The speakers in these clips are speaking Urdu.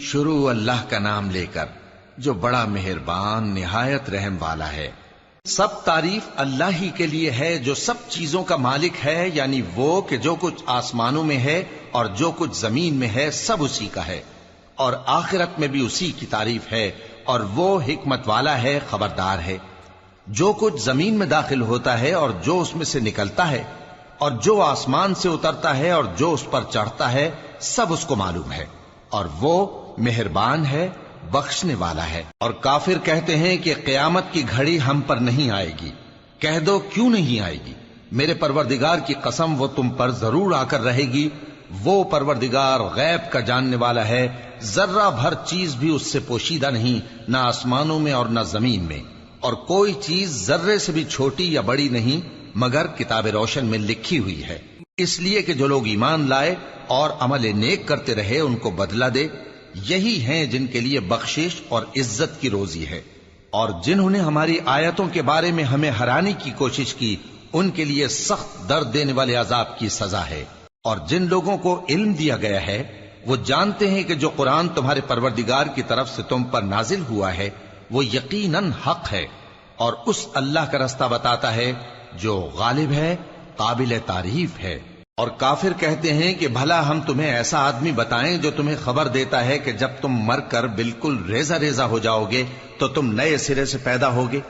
شروع اللہ کا نام لے کر جو بڑا مہربان نہایت رحم والا ہے۔ سب تعریف اللہ ہی کے لیے ہے جو سب چیزوں کا مالک ہے، یعنی وہ کہ جو کچھ آسمانوں میں ہے اور جو کچھ زمین میں ہے سب اسی کا ہے، اور آخرت میں بھی اسی کی تعریف ہے، اور وہ حکمت والا ہے، خبردار ہے۔ جو کچھ زمین میں داخل ہوتا ہے اور جو اس میں سے نکلتا ہے اور جو آسمان سے اترتا ہے اور جو اس پر چڑھتا ہے سب اس کو معلوم ہے، اور وہ مہربان ہے، بخشنے والا ہے۔ اور کافر کہتے ہیں کہ قیامت کی گھڑی ہم پر نہیں آئے گی۔ کہہ دو کیوں نہیں آئے گی؟ میرے پروردگار کی قسم وہ تم پر ضرور آ کر رہے گی۔ وہ پروردگار غیب کا جاننے والا ہے، ذرہ بھر چیز بھی اس سے پوشیدہ نہیں، نہ آسمانوں میں اور نہ زمین میں، اور کوئی چیز ذرے سے بھی چھوٹی یا بڑی نہیں مگر کتاب روشن میں لکھی ہوئی ہے، اس لیے کہ جو لوگ ایمان لائے اور عمل نیک کرتے رہے ان کو بدلہ دے۔ یہی ہیں جن کے لیے بخشش اور عزت کی روزی ہے، اور جنہوں نے ہماری آیتوں کے بارے میں ہمیں ہرانے کی کوشش کی ان کے لیے سخت درد دینے والے عذاب کی سزا ہے۔ اور جن لوگوں کو علم دیا گیا ہے وہ جانتے ہیں کہ جو قرآن تمہارے پروردگار کی طرف سے تم پر نازل ہوا ہے وہ یقیناً حق ہے، اور اس اللہ کا رستہ بتاتا ہے جو غالب ہے، قابل تعریف ہے۔ اور کافر کہتے ہیں کہ بھلا ہم تمہیں ایسا آدمی بتائیں جو تمہیں خبر دیتا ہے کہ جب تم مر کر بالکل ریزہ ریزہ ہو جاؤ گے تو تم نئے سرے سے پیدا ہوگے؟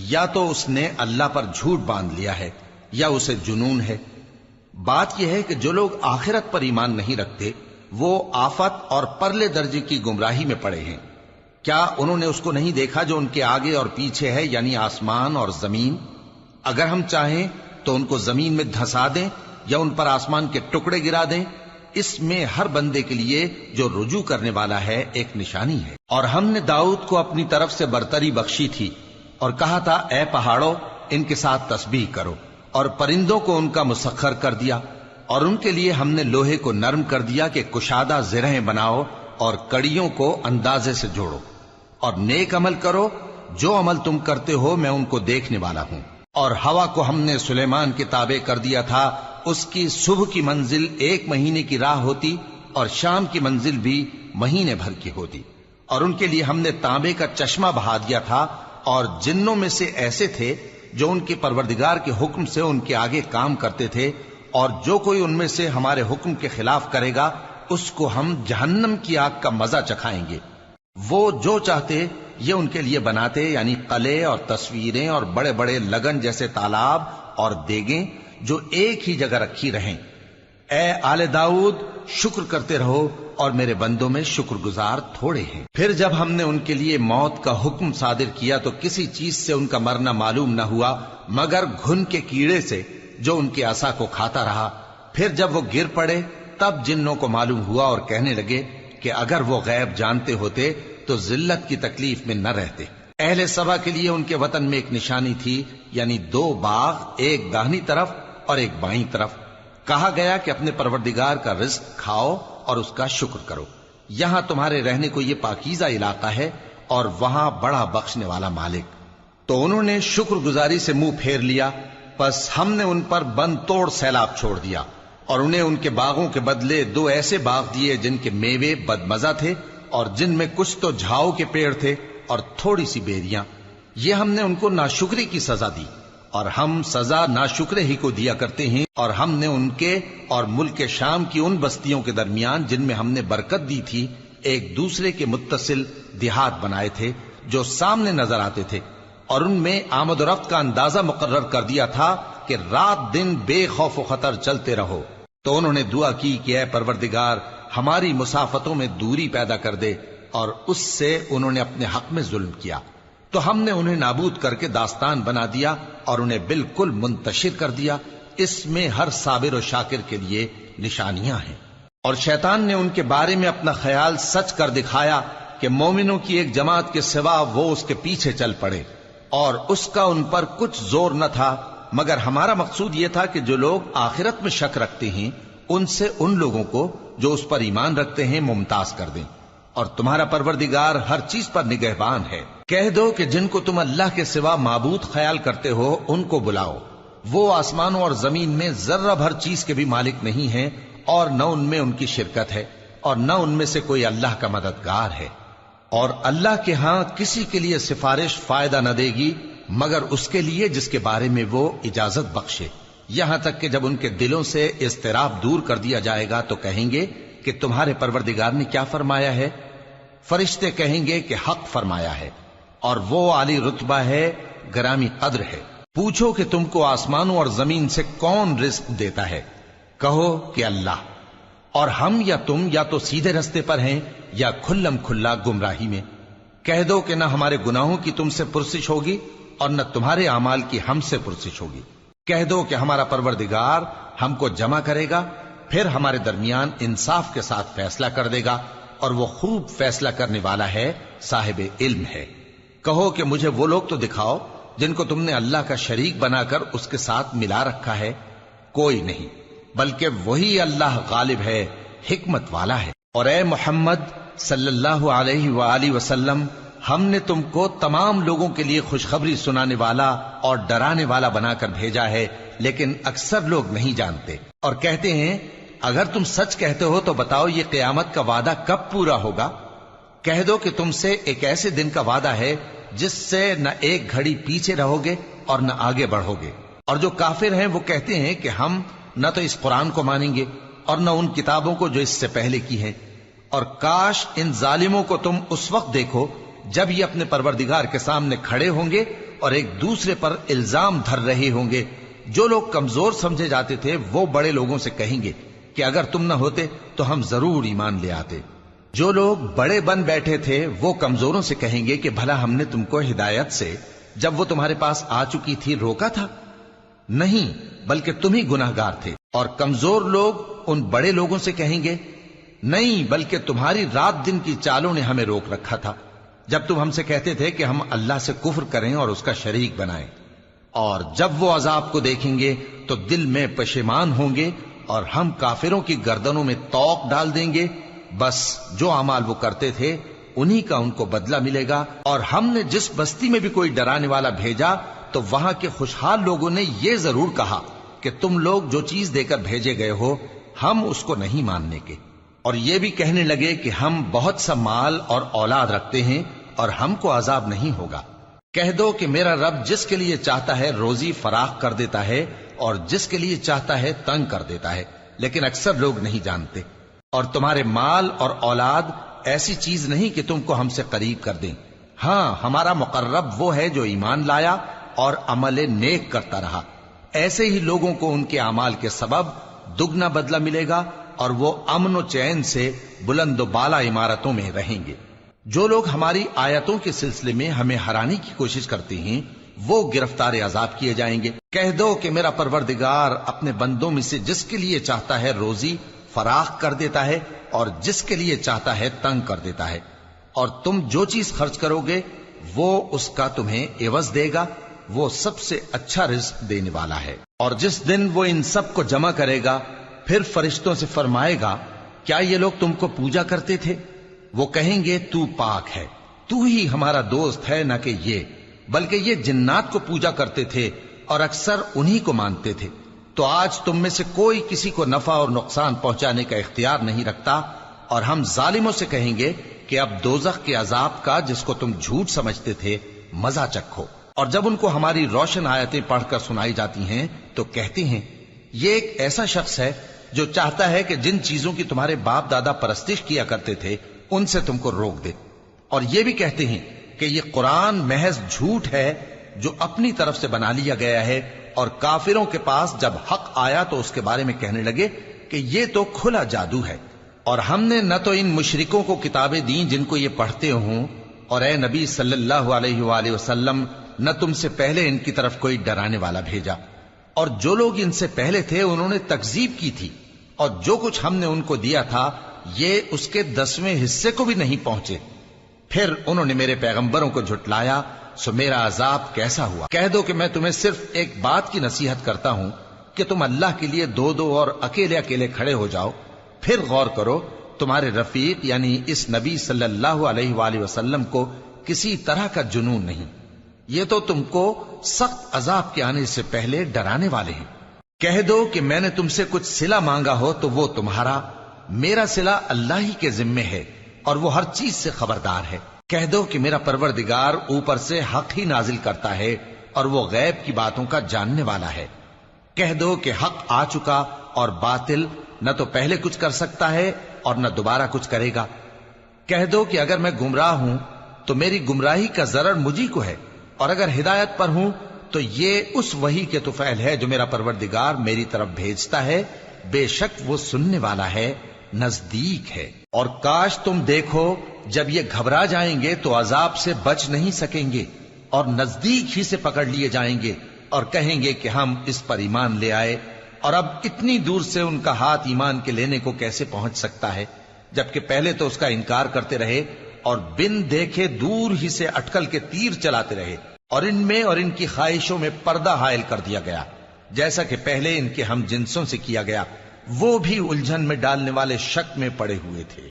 یا تو اس نے اللہ پر جھوٹ باندھ لیا ہے یا اسے جنون ہے۔ بات یہ ہے کہ جو لوگ آخرت پر ایمان نہیں رکھتے وہ آفت اور پرلے درجے کی گمراہی میں پڑے ہیں۔ کیا انہوں نے اس کو نہیں دیکھا جو ان کے آگے اور پیچھے ہے، یعنی آسمان اور زمین؟ اگر ہم چاہیں تو ان کو زمین میں دھسا دیں یا ان پر آسمان کے ٹکڑے گرا دیں، اس میں ہر بندے کے لیے جو رجوع کرنے والا ہے ایک نشانی ہے۔ اور ہم نے داؤد کو اپنی طرف سے برتری بخشی تھی اور کہا تھا اے پہاڑوں ان کے ساتھ تسبیح کرو، اور پرندوں کو ان کا مسخر کر دیا، اور ان کے لیے ہم نے لوہے کو نرم کر دیا کہ کشادہ زرہیں بناؤ اور کڑیوں کو اندازے سے جوڑو، اور نیک عمل کرو، جو عمل تم کرتے ہو میں ان کو دیکھنے والا ہوں۔ اور ہوا کو ہم نے سلیمان کے تابع کر دیا تھا، اس کی صبح کی منزل 1 مہینے کی راہ ہوتی اور شام کی منزل بھی مہینے بھر کی ہوتی۔ اور ان کے لیے ہم نے تانبے کا چشمہ بہا دیا تھا، اور جنوں میں سے ایسے تھے جو ان کے پروردگار کے حکم سے ان کے آگے کام کرتے تھے، اور جو کوئی ان میں سے ہمارے حکم کے خلاف کرے گا اس کو ہم جہنم کی آگ کا مزہ چکھائیں گے۔ وہ جو چاہتے یہ ان کے لیے بناتے، یعنی قلعے اور تصویریں اور بڑے بڑے لگن جیسے تالاب اور دیگیں جو ایک ہی جگہ رکھی رہیں۔ اے آل داؤد شکر کرتے رہو، اور میرے بندوں میں شکر گزار تھوڑے ہیں۔ پھر جب ہم نے ان کے لیے موت کا حکم صادر کیا تو کسی چیز سے ان کا مرنا معلوم نہ ہوا مگر گھن کے کیڑے سے جو ان کے عصا کو کھاتا رہا۔ پھر جب وہ گر پڑے تب جنوں کو معلوم ہوا اور کہنے لگے کہ اگر وہ غیب جانتے ہوتے تو ذلت کی تکلیف میں نہ رہتے۔ اہل سبا کے لیے ان کے وطن میں ایک نشانی تھی، یعنی 2 باغ، ایک داہنی طرف اور ایک بائیں طرف۔ کہا گیا کہ اپنے پروردگار کا رزق کھاؤ اور اس کا شکر کرو، یہاں تمہارے رہنے کو یہ پاکیزہ علاقہ ہے اور وہاں بڑا بخشنے والا مالک۔ تو انہوں نے شکر گزاری سے منہ پھیر لیا، پس ہم نے ان پر بند توڑ سیلاب چھوڑ دیا، اور انہیں ان کے باغوں کے بدلے 2 ایسے باغ دیے جن کے میوے بدمزہ تھے اور جن میں کچھ تو جھاؤ کے پیڑ تھے اور تھوڑی سی بیریاں۔ یہ ہم نے ان کو ناشکری کی سزا دی، اور ہم سزا ناشکرے ہی کو دیا کرتے ہیں۔ اور ہم نے ان کے اور ملک شام کی ان بستیوں کے درمیان جن میں ہم نے برکت دی تھی ایک دوسرے کے متصل دیہات بنائے تھے جو سامنے نظر آتے تھے، اور ان میں آمد و رفت کا اندازہ مقرر کر دیا تھا کہ رات دن بے خوف و خطر چلتے رہو۔ تو انہوں نے دعا کی کہ اے پروردگار ہماری مسافتوں میں دوری پیدا کر دے، اور اس سے انہوں نے اپنے حق میں ظلم کیا، تو ہم نے انہیں نابود کر کے داستان بنا دیا اور انہیں بالکل منتشر کر دیا۔ اس میں ہر صابر و شاکر کے لیے نشانیاں ہیں۔ اور شیطان نے ان کے بارے میں اپنا خیال سچ کر دکھایا کہ مومنوں کی ایک جماعت کے سوا وہ اس کے پیچھے چل پڑے، اور اس کا ان پر کچھ زور نہ تھا، مگر ہمارا مقصود یہ تھا کہ جو لوگ آخرت میں شک رکھتے ہیں ان سے ان لوگوں کو جو اس پر ایمان رکھتے ہیں ممتاز کر دیں، اور تمہارا پروردگار ہر چیز پر نگہبان ہے۔ کہہ دو کہ جن کو تم اللہ کے سوا معبود خیال کرتے ہو ان کو بلاؤ، وہ آسمانوں اور زمین میں ذرہ بھر چیز کے بھی مالک نہیں ہیں اور نہ ان میں ان کی شرکت ہے، اور نہ ان میں سے کوئی اللہ کا مددگار ہے، اور اللہ کے ہاں کسی کے لیے سفارش فائدہ نہ دے گی مگر اس کے لیے جس کے بارے میں وہ اجازت بخشے، یہاں تک کہ جب ان کے دلوں سے اضطراب دور کر دیا جائے گا تو کہیں گے کہ تمہارے پروردگار نے کیا فرمایا ہے؟ فرشتے کہیں گے کہ حق فرمایا ہے، اور وہ عالی رتبہ ہے، گرامی قدر ہے۔ پوچھو کہ تم کو آسمانوں اور زمین سے کون رزق دیتا ہے؟ کہو کہ اللہ، اور ہم یا تم یا تو سیدھے رستے پر ہیں یا کھلم کھلا گمراہی میں۔ کہہ دو کہ نہ ہمارے گناہوں کی تم سے پرسش ہوگی اور نہ تمہارے اعمال کی ہم سے پرسش ہوگی۔ کہہ دو کہ ہمارا پروردگار ہم کو جمع کرے گا، پھر ہمارے درمیان انصاف کے ساتھ فیصلہ کر دے گا، اور وہ خوب فیصلہ کرنے والا ہے، صاحب علم ہے۔ کہو کہ مجھے وہ لوگ تو دکھاؤ جن کو تم نے اللہ کا شریک بنا کر اس کے ساتھ ملا رکھا ہے۔ کوئی نہیں، بلکہ وہی اللہ غالب ہے، حکمت والا ہے۔ اور اے محمد صلی اللہ علیہ وآلہ وسلم، ہم نے تم کو تمام لوگوں کے لیے خوشخبری سنانے والا اور ڈرانے والا بنا کر بھیجا ہے، لیکن اکثر لوگ نہیں جانتے اور کہتے ہیں اگر تم سچ کہتے ہو تو بتاؤ یہ قیامت کا وعدہ کب پورا ہوگا؟ کہہ دو کہ تم سے ایک ایسے دن کا وعدہ ہے جس سے نہ ایک گھڑی پیچھے رہو گے اور نہ آگے بڑھو گے۔ اور جو کافر ہیں وہ کہتے ہیں کہ ہم نہ تو اس قرآن کو مانیں گے اور نہ ان کتابوں کو جو اس سے پہلے کی ہیں، اور کاش ان ظالموں کو تم اس وقت دیکھو جب یہ اپنے پروردگار کے سامنے کھڑے ہوں گے اور ایک دوسرے پر الزام دھر رہے ہوں گے۔ جو لوگ کمزور سمجھے جاتے تھے وہ بڑے لوگوں سے کہیں گے کہ اگر تم نہ ہوتے تو ہم ضرور ایمان لے آتے۔ جو لوگ بڑے بن بیٹھے تھے وہ کمزوروں سے کہیں گے کہ بھلا ہم نے تم کو ہدایت سے جب وہ تمہارے پاس آ چکی تھی روکا تھا؟ نہیں، بلکہ تم ہی گناہگار تھے۔ اور کمزور لوگ ان بڑے لوگوں سے کہیں گے نہیں، بلکہ تمہاری رات دن کی چالوں نے ہمیں روک رکھا تھا جب تم ہم سے کہتے تھے کہ ہم اللہ سے کفر کریں اور اس کا شریک بنائیں۔ اور جب وہ عذاب کو دیکھیں گے تو دل میں پشیمان ہوں گے اور ہم کافروں کی گردنوں میں توق ڈال دیں گے، بس جو اعمال وہ کرتے تھے انہی کا ان کو بدلہ ملے گا۔ اور ہم نے جس بستی میں بھی کوئی ڈرانے والا بھیجا تو وہاں کے خوشحال لوگوں نے یہ ضرور کہا کہ تم لوگ جو چیز دے کر بھیجے گئے ہو ہم اس کو نہیں ماننے کے، اور یہ بھی کہنے لگے کہ ہم بہت سا مال اور اولاد رکھتے ہیں اور ہم کو عذاب نہیں ہوگا۔ کہہ دو کہ میرا رب جس کے لیے چاہتا ہے روزی فراخ کر دیتا ہے اور جس کے لیے چاہتا ہے تنگ کر دیتا ہے، لیکن اکثر لوگ نہیں جانتے۔ اور تمہارے مال اور اولاد ایسی چیز نہیں کہ تم کو ہم سے قریب کر دیں، ہاں ہمارا مقرب وہ ہے جو ایمان لایا اور عمل نیک کرتا رہا۔ ایسے ہی لوگوں کو ان کے اعمال کے سبب دگنا بدلہ ملے گا اور وہ امن و چین سے بلند و بالا عمارتوں میں رہیں گے۔ جو لوگ ہماری آیتوں کے سلسلے میں ہمیں ہرانے کی کوشش کرتے ہیں وہ گرفتار عذاب کیے جائیں گے۔ کہہ دو کہ میرا پروردگار اپنے بندوں میں سے جس کے لیے چاہتا ہے روزی فراخ کر دیتا ہے اور جس کے لیے چاہتا ہے تنگ کر دیتا ہے، اور تم جو چیز خرچ کرو گے وہ اس کا تمہیں عوض دے گا، وہ سب سے اچھا رزق دینے والا ہے۔ اور جس دن وہ ان سب کو جمع کرے گا پھر فرشتوں سے فرمائے گا کیا یہ لوگ تم کو پوجا کرتے تھے؟ وہ کہیں گے تو پاک ہے، تو ہی ہمارا دوست ہے، نہ کہ یہ، بلکہ یہ جنات کو پوجا کرتے تھے اور اکثر انہی کو مانتے تھے۔ تو آج تم میں سے کوئی کسی کو نفع اور نقصان پہنچانے کا اختیار نہیں رکھتا، اور ہم ظالموں سے کہیں گے کہ اب دوزخ کے عذاب کا جس کو تم جھوٹ سمجھتے تھے مزہ چکھو۔ اور جب ان کو ہماری روشن آیتیں پڑھ کر سنائی جاتی ہیں تو کہتے ہیں یہ ایک ایسا شخص ہے جو چاہتا ہے کہ جن چیزوں کی تمہارے باپ دادا پرستش کیا کرتے تھے ان سے تم کو روک دے، اور یہ بھی کہتے ہیں کہ یہ قرآن محض جھوٹ ہے جو اپنی طرف سے بنا لیا گیا ہے، اور کافروں کے پاس جب حق آیا تو اس کے بارے میں کہنے لگے کہ یہ تو کھلا جادو ہے۔ اور ہم نے نہ تو ان مشرکوں کو کتابیں دیں جن کو یہ پڑھتے ہوں، اور اے نبی صلی اللہ علیہ وآلہ وسلم نہ تم سے پہلے ان کی طرف کوئی ڈرانے والا بھیجا، اور جو لوگ ان سے پہلے تھے انہوں نے تکذیب کی تھی، اور جو کچھ ہم نے ان کو دیا تھا یہ اس کے 10ویں حصے کو بھی نہیں پہنچے۔ پھر انہوں نے میرے پیغمبروں کو جھٹلایا، سو میرا عذاب کیسا ہوا۔ کہہ دو کہ میں تمہیں صرف ایک بات کی نصیحت کرتا ہوں کہ تم اللہ کے لیے دو دو اور اکیلے اکیلے کھڑے ہو جاؤ، پھر غور کرو تمہارے رفیق یعنی اس نبی صلی اللہ علیہ وآلہ وسلم کو کسی طرح کا جنون نہیں، یہ تو تم کو سخت عذاب کے آنے سے پہلے ڈرانے والے ہیں۔ کہہ دو کہ میں نے تم سے کچھ صلہ مانگا ہو تو وہ تمہارا، میرا صلہ اللہ ہی کے ذمے ہے اور وہ ہر چیز سے خبردار ہے۔ کہہ دو کہ میرا پروردگار اوپر سے حق ہی نازل کرتا ہے اور وہ غیب کی باتوں کا جاننے والا ہے۔ کہہ دو کہ حق آ چکا اور باطل نہ تو پہلے کچھ کر سکتا ہے اور نہ دوبارہ کچھ کرے گا۔ کہہ دو کہ اگر میں گمراہ ہوں تو میری گمراہی کا ضرر مجھی کو ہے، اور اگر ہدایت پر ہوں تو یہ اس وحی کے طفیل ہے جو میرا پروردگار میری طرف بھیجتا ہے، بے شک وہ سننے والا ہے، نزدیک ہے۔ اور کاش تم دیکھو جب یہ گھبرا جائیں گے تو عذاب سے بچ نہیں سکیں گے اور نزدیک ہی سے پکڑ لیے جائیں گے اور کہیں گے کہ ہم اس پر ایمان لے آئے، اور اب اتنی دور سے ان کا ہاتھ ایمان کے لینے کو کیسے پہنچ سکتا ہے، جبکہ پہلے تو اس کا انکار کرتے رہے اور بن دیکھے دور ہی سے اٹکل کے تیر چلاتے رہے، اور ان میں اور ان کی خواہشوں میں پردہ حائل کر دیا گیا، جیسا کہ پہلے ان کے ہم جنسوں سے کیا گیا، وہ بھی الجھن میں ڈالنے والے شک میں پڑے ہوئے تھے۔